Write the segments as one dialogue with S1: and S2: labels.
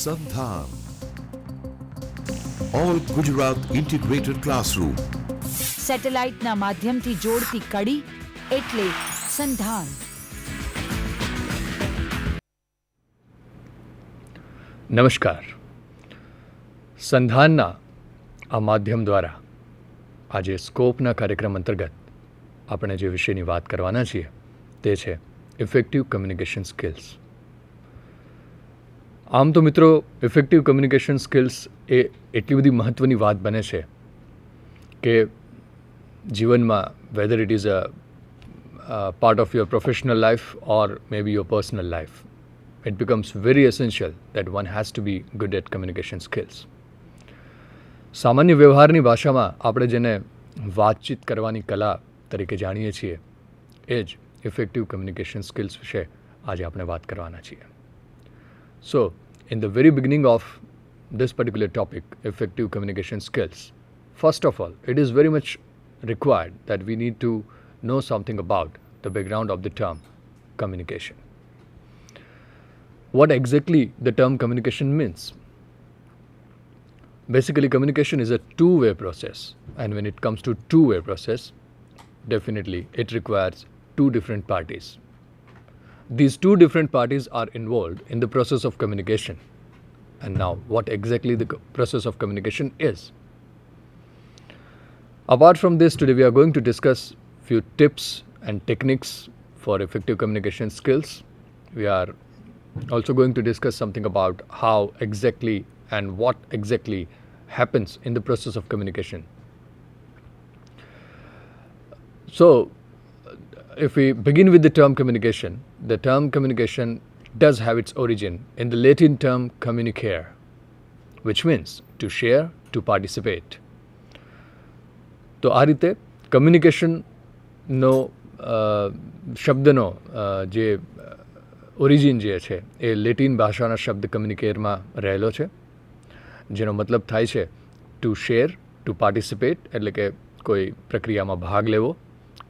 S1: સંધાન all Gujarat integrated classroom
S2: સેટેલાઇટના માધ્યમથી જોડતી કડી એટલે સંધાન.
S3: નમસ્કાર. સંધાનના આ માધ્યમ દ્વારા આજે સ્કોપના કાર્યક્રમ અંતર્ગત આપણે જે વિષયની વાત કરવાના છીએ તે છે ઇફેક્ટિવ કમ્યુનિકેશન સ્કિલ્સ. આમ તો મિત્રો, ઇફેક્ટિવ કમ્યુનિકેશન સ્કિલ્સ એ એટલી બધી મહત્ત્વની વાત બને છે કે જીવનમાં weather it is a part of your professional life or May B your personal life, it becomes very essential that one has to be good at communication skills. સામાન્ય વ્યવહારની ભાષામાં આપણે જેને વાતચીત કરવાની કલા તરીકે જાણીએ છીએ એ જ ઇફેક્ટિવ કમ્યુનિકેશન સ્કિલ્સ વિશે આજે આપણે વાત કરવાના છીએ. સો in the very beginning of this particular topic, effective communication skills, first of all, it is very much required that we need to know something about the background of the term communication. What exactly the term communication means? Basically, communication is a two-way process, and when it comes to two-way process, definitely it requires two different parties. These two different parties are involved in the process of communication. And now, what exactly the process of communication is? Apart from this, today we are going to discuss few tips and techniques for effective communication skills. We are also going to discuss something about how exactly and what exactly happens in the process of communication. So, if we begin with the term communication does have its origin in the Latin term communicare, which means to share, to participate. તો આ રીતે કમ્યુનિકેશનનો શબ્દનો જે origin જે છે એ Latin ભાષાના શબ્દ કમ્યુનિકેરમાં રહેલો છે, જેનો મતલબ થાય છે ટુ શેર, ટુ પાર્ટિસિપેટ, એટલે કે કોઈ પ્રક્રિયામાં ભાગ લેવો,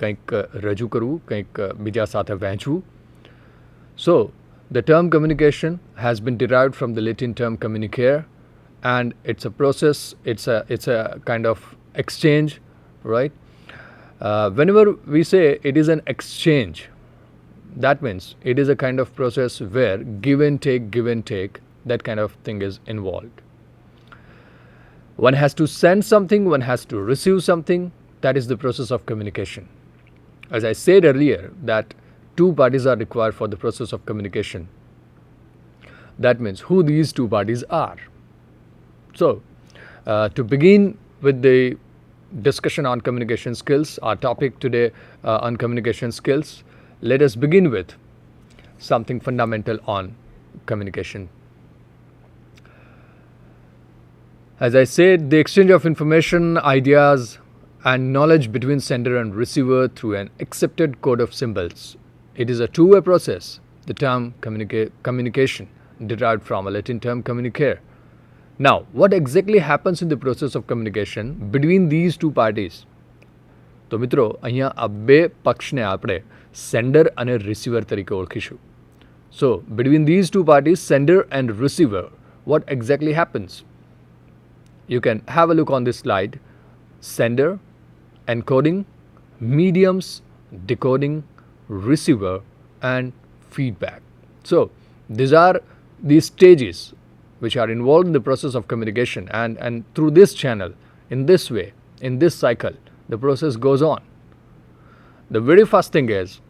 S3: કંઈક રજૂ કરવું, કંઈક બીજા સાથે વહેંચવું. સો the term communication has been derived from the Latin term communicare, and it's a process, it's a kind of exchange, right? Whenever we say it is an exchange, that means it is a kind of process where give and take, that kind of thing is involved. One has to send something, one has to receive something. That is the process of communication. As I said earlier, that two parties are required for the process of communication. That means who these two parties are. So, to begin with the discussion on communication skills, our topic today on communication skills, let us begin with something fundamental on communication. As I said, the exchange of information, ideas, and knowledge between sender and receiver through an accepted code of symbols. It is a two-way process. The term communication derived from a Latin term communicare. Now, what exactly happens in the process of communication between these two parties? તો મિત્રો, અહીંયા આ બે પક્ષને આપણે sender અને receiver તરીકે ઓળખીશું. So, between these two parties, sender and receiver, what exactly happens? You can have a look on this slide. Sender, encoding, mediums, decoding, receiver, and feedback. So, these are these stages which are involved in the process of communication, and through this channel, in this way, in this cycle, the process goes on. The very first thing is,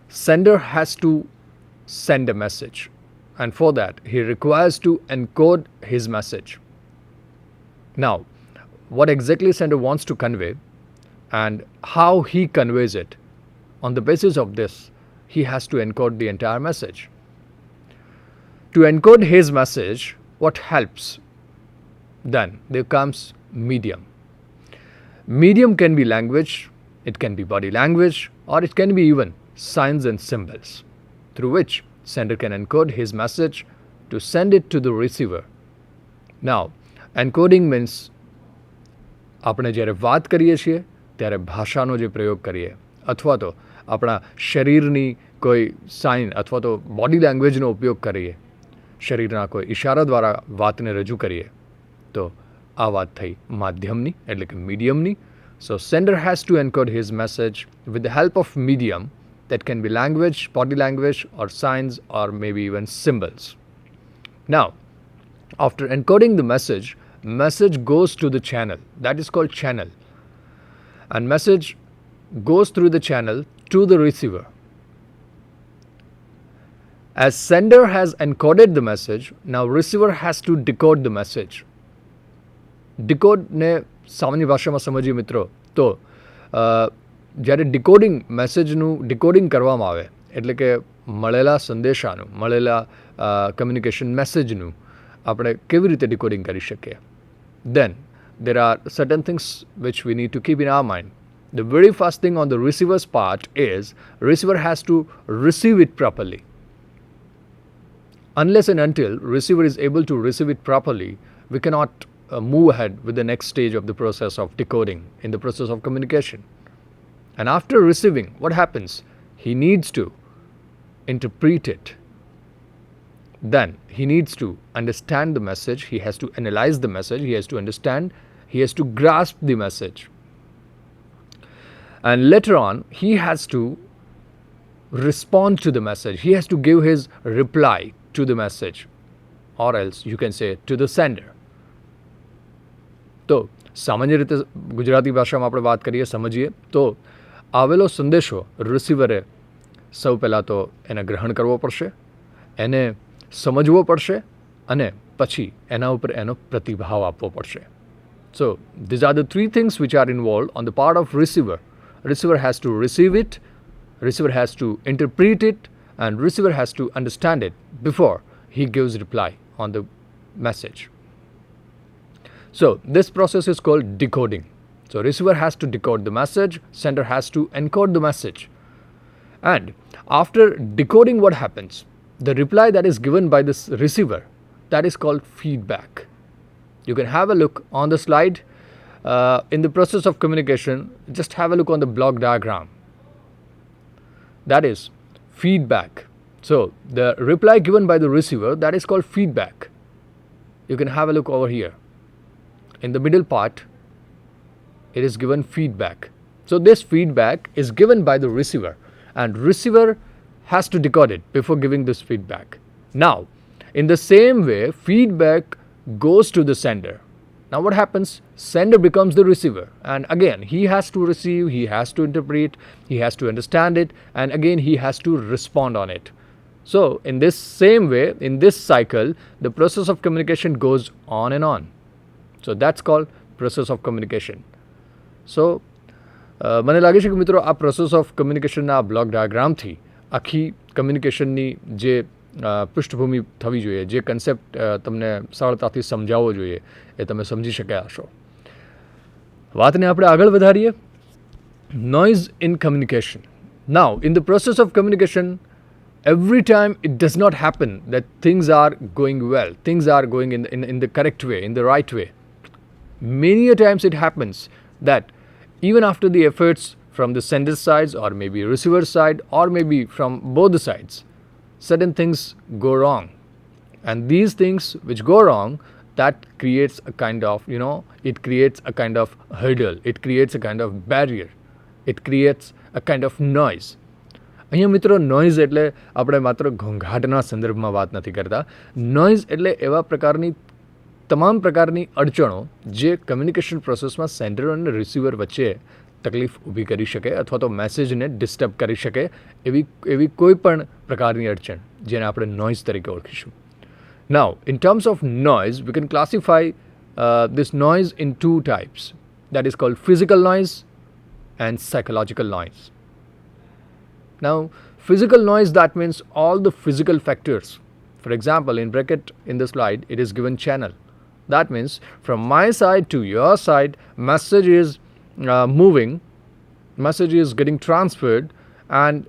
S3: sender has to send a message, and for that he requires to encode his message. Now, what exactly sender wants to convey and how he conveys it, on the basis of this, he has to encode the entire message. To encode his message, what helps? Then there comes medium. Medium can be language, it can be body language, or it can be even signs and symbols, through which sender can encode his message to send it to the receiver. Now, encoding means આપણે જ્યારે વાત કરીએ છીએ ત્યારે ભાષાનો જે પ્રયોગ કરીએ, અથવા તો આપણા શરીરની કોઈ સાઇન અથવા તો બોડી લેંગ્વેજનો ઉપયોગ કરીએ. શરીરના કોઈ ઇશારા દ્વારા વાતને રજૂ કરીએ તો આ વાત થઈ માધ્યમની એટલે કે મીડિયમની. So sender has to encode his message with the help of medium that can be language, body language, or signs, or maybe even symbols. Now, after encoding the message goes to the channel. That is called channel. And message goes through the channel to the receiver. As sender has encoded the message, now receiver has to decode the message. Decode ને સામાન્ય ભાષામાં સમજીએ મિત્રો તો જ્યારે મેસેજનું decoding કરવામાં આવે એટલે કે મળેલા સંદેશાનું મળેલા કમ્યુનિકેશન મેસેજનું આપણે કેવી રીતે ડિકોડિંગ કરી શકીએ. Then there are certain things which we need to keep in our mind. The very first thing on the receiver's part is receiver has to receive it properly. Unless and until receiver is able to receive it properly, we cannot move ahead with the next stage of the process of decoding in the process of communication. And after receiving, what happens? He needs to interpret it. Then he needs to understand the message, he has to analyze the message, he has to understand, he has to grasp the message. And later on, he has to respond to the message, he has to give his reply to the message, or else you can say to the sender. તો સામાન્ય રીતે ગુજરાતી ભાષામાં આપણે વાત કરીએ સમજીએ તો આવેલો સંદેશો રિસીવરે સૌ પહેલાં તો એને ગ્રહણ કરવો પડશે, એને સમજવો પડશે અને પછી એના ઉપર એનો પ્રતિભાવ આપવો પડશે. So these are the three things which are involved on the part of receiver. Receiver has to receive it, receiver has to interpret it, and receiver has to understand it before he gives reply on the message. So this process is called decoding. So receiver has to decode the message, sender has to encode the message. And after decoding, what happens? The reply that is given by this receiver, that is called feedback. You can have a look on the slide. In the process of communication, just have a look on the block diagram. That is feedback. So the reply given by the receiver, that is called feedback. You can have a look over here. In the middle part, it is given feedback. So this feedback is given by the receiver, and receiver has to decode it before giving this feedback. Now, in the same way, feedback goes to the sender. Now what happens? Sender becomes the receiver, and again he has to receive, he has to interpret, he has to understand it, and again he has to respond on it. So in this same way, in this cycle, the process of communication goes on and on. So that's called process of communication. So મને લાગે છે કે મિત્રો આ process of કમ્યુનિકેશનના આ block ડાયાગ્રામથી આખી કમ્યુનિકેશનની જે પૃષ્ઠભૂમિ થવી જોઈએ, જે કન્સેપ્ટ તમને સરળતાથી સમજાવવો જોઈએ એ તમે સમજી શક્યા હશો. વાતને આપણે આગળ વધારીએ. Noise in communication. Now in the process of communication, every time it does not happen that things are going well, things are going in the correct way, in the right way. Many a times it happens that even after the efforts from the sender side or maybe receiver side or maybe from both the sides, certain things go wrong. And these things which go wrong, that creates a kind of, it creates a kind of hurdle, it creates a kind of barrier, it creates a kind of noise. અહીંયા મિત્રો noise એટલે આપણે માત્ર ઘોંઘાટના સંદર્ભમાં વાત નથી કરતા. Noise એટલે એવા પ્રકારની તમામ પ્રકારની અડચણો જે કમ્યુનિકેશન પ્રોસેસમાં સેન્ડર અને રિસીવર વચ્ચે તકલીફ ઊભી કરી શકે અથવા તો મેસેજને ડિસ્ટર્બ કરી શકે એવી કોઈ પણ પ્રકારની અડચણ જેને આપણે નોઇઝ તરીકે ઓળખીશું. Now, in terms of noise, we can classify this noise in two types. That is called physical noise and psychological noise. Now, physical noise, that means all the physical factors. For example, in bracket in the slide, it is given channel. That means from my side to your side, message is moving, message is getting transferred, and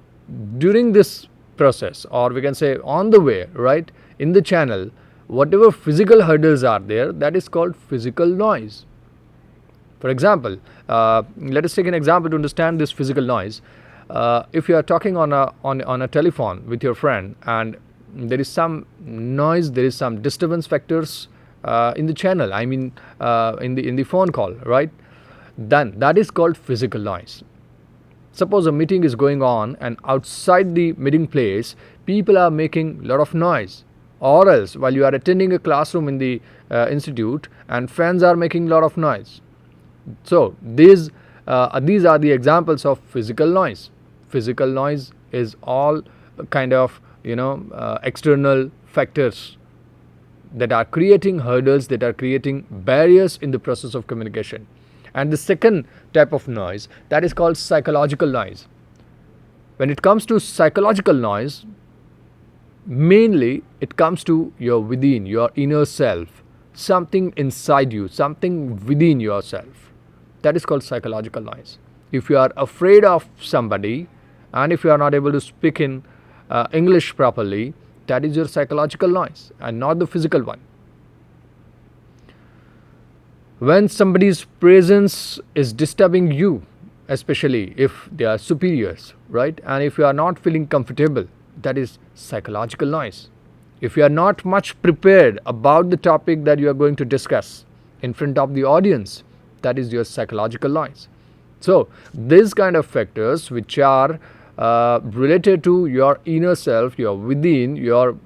S3: during this process, or we can say on the way, right, in the channel, whatever physical hurdles are there, that is called physical noise. For example, let us take an example to understand this physical noise. If you are talking on a telephone with your friend and there is some noise, there is some disturbance factors in the channel, I mean in the phone call, right? Then that is called physical noise. Suppose a meeting is going on and outside the meeting place people are making a lot of noise, or else while you are attending a classroom in the institute and fans are making a lot of noise. So these are the examples of physical noise. Physical noise is all kind of external factors that are creating hurdles, that are creating barriers in the process of communication. And the second type of noise, that is called psychological noise. When it comes to psychological noise, mainly it comes to your within, your inner self, something inside you, something within yourself. That is called psychological noise. If you are afraid of somebody and if you are not able to speak in English properly, that is your psychological noise and not the physical one. When somebody's presence is disturbing you, especially if they are superiors, right? And if you are not feeling comfortable, that is psychological noise. If you are not much prepared about the topic that you are going to discuss in front of the audience, that is your psychological noise. So these kind of factors which are related to your inner self, your within, your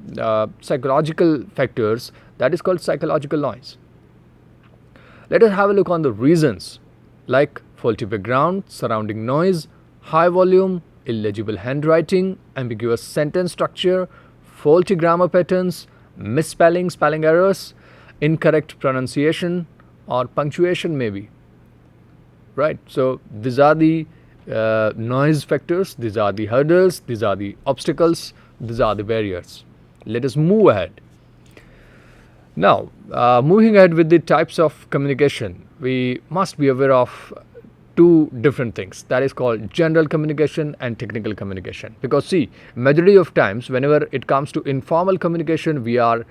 S3: psychological factors, that is called psychological noise. Let us have a look on the reasons like faulty background, surrounding noise, high volume, illegible handwriting, ambiguous sentence structure, faulty grammar patterns, misspelling, spelling errors, incorrect pronunciation or punctuation maybe. Right. So these are the noise factors, these are the hurdles, these are the obstacles, these are the barriers. Let us move ahead. Now, moving ahead with the types of communication, we must be aware of two different things, that is called general communication and technical communication. Because see, majority of times whenever it comes to informal communication, we are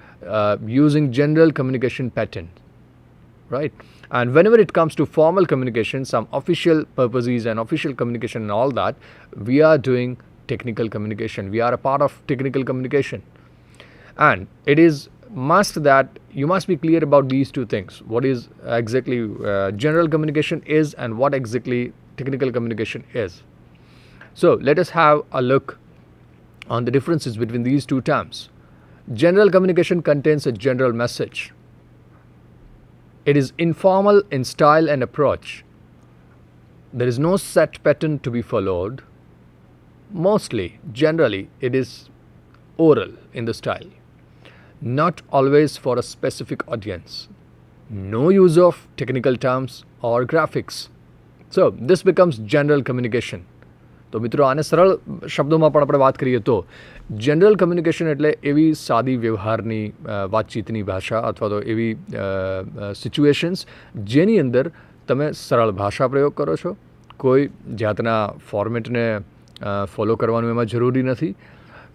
S3: using general communication pattern, right? And whenever it comes to formal communication, some official purposes and official communication and all that, we are doing technical communication. We are a part of technical communication. And it is must that you must be clear about these two things. What is exactly general communication is and what exactly technical communication is. So let us have a look on the differences between these two terms. General communication contains a general message. It is informal in style and approach. There is no set pattern to be followed. Mostly, generally, it is oral in the style. Not always for a specific audience. No use of technical terms or graphics. So, this becomes general communication. તો મિત્રો આને સરળ શબ્દોમાં પણ આપણે વાત કરીએ તો જનરલ કમ્યુનિકેશન એટલે એવી સાદી વ્યવહારની વાતચીતની ભાષા અથવા તો એવી સિચ્યુએશન્સ જેની અંદર તમે સરળ ભાષા પ્રયોગ કરો છો, કોઈ જાતના ફોર્મેટને ફોલો કરવાનું એમાં જરૂરી નથી.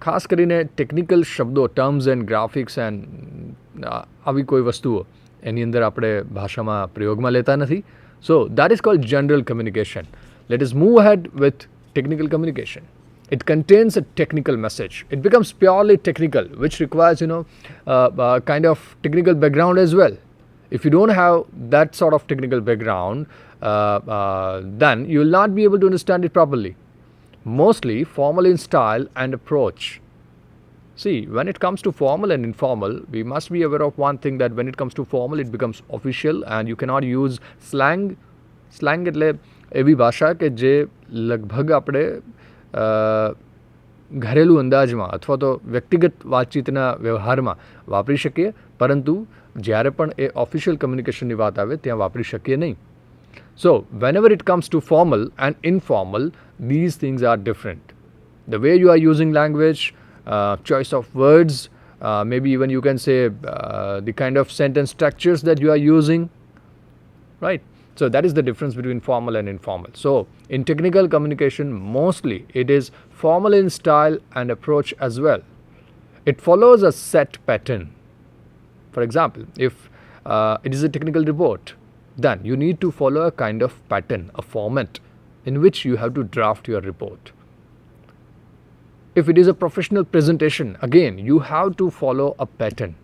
S3: ખાસ કરીને ટેકનિકલ શબ્દો, ટર્મ્સ એન્ડ ગ્રાફિક્સ એન્ડ આવી કોઈ વસ્તુઓ એની અંદર આપણે ભાષામાં પ્રયોગમાં લેતા નથી. So that is called general communication. Let us move ahead with technical communication. It contains a technical message. It becomes purely technical, which requires kind of technical background as well. If you don't have that sort of technical background, then you will not be able to understand it properly. Mostly formal in style and approach. See, when it comes to formal and informal, we must be aware of one thing, that when it comes to formal, it becomes official and you cannot use slang. Slang એટલે એવી ભાષા કે જે લગભગ આપણે ઘરેલું અંદાજમાં અથવા તો વ્યક્તિગત વાતચીતના વ્યવહારમાં વાપરી શકીએ, પરંતુ જ્યારે પણ એ ઓફિશિયલ કમ્યુનિકેશનની વાત આવે ત્યાં વાપરી શકીએ નહીં. So, whenever it comes to formal and informal, these things are different. The way you are using language, choice of words, maybe even you can say the kind of sentence structures that you are using, right? So that is the difference between formal and informal. So in technical communication, mostly it is formal in style and approach as well. It follows a set pattern. For example, if it is a technical report, then you need to follow a kind of pattern, a format in which you have to draft your report. If it is a professional presentation, again, you have to follow a pattern.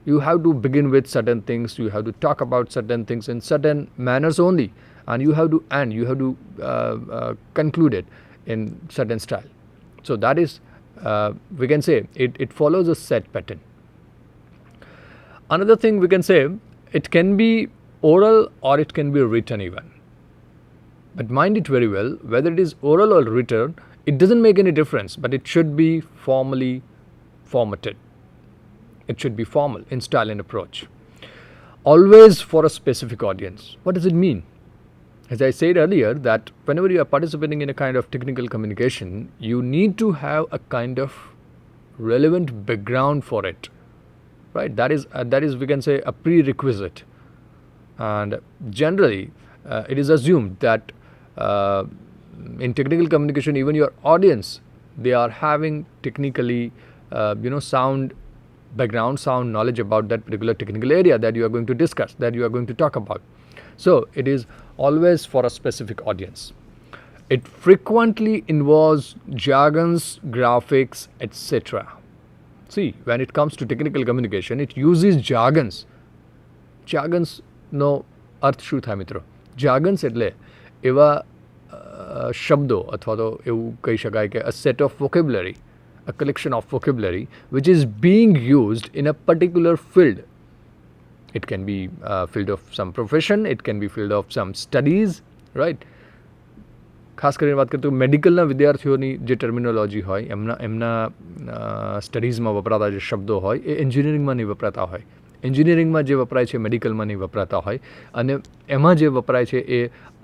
S3: You have to begin with certain things, you have to talk about certain things in certain manners only, and you have to conclude it in certain style. So that is, we can say, it follows a set pattern. Another thing we can say, it can be oral or it can be written even. But mind it very well, whether it is oral or written, it doesn't make any difference, but it should be formally formatted. It should be formal in style and approach. Always for a specific audience. What does it mean? As I said earlier, that whenever you are participating in a kind of technical communication, you need to have a kind of relevant background for it. Right? That is we can say a prerequisite. And generally, it is assumed that in technical communication, even your audience, they are having technically, sound background, sound knowledge about that particular technical area that you are going to discuss, that you are going to talk about. So it is always for a specific audience. It frequently involves jargons, graphics, etc. See, when it comes to technical communication, it uses jargons. Jargons નો અર્થ શું થાય મિત્રો? જાર્ગન્સ એટલે એવા શબ્દો અથવા તો એવું કહી શકાય કે a set of vocabulary, a collection of vocabulary which is being used in a particular field. It can be a field of some profession, it can be field of some studies, right? ખાસ કરીને વાત કરીએ તો મેડિકલના વિદ્યાર્થીઓની જે terminology હોય, એમના સ્ટડીઝમાં વપરાતા જે શબ્દો હોય એ એન્જિનિયરિંગમાં નહીં વપરાતા હોય. એન્જિનિયરિંગમાં જે વપરાય છે મેડિકલમાં નહીં વપરાતા હોય, અને એમાં જે વપરાય છે એ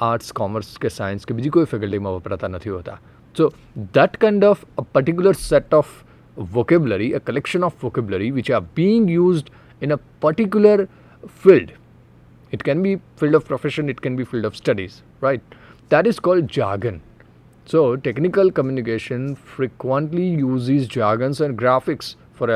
S3: આર્ટ્સ, કોમર્સ કે સાયન્સ કે બીજી કોઈ ફેકલ્ટીમાં વપરાતા નથી હોતા. સો that kind of a particular set of vocabulary, a collection of vocabulary which are being used in a particular field. It can be field of profession, it can be field of studies, right? That is called jargon. So technical communication frequently uses jargons and graphics for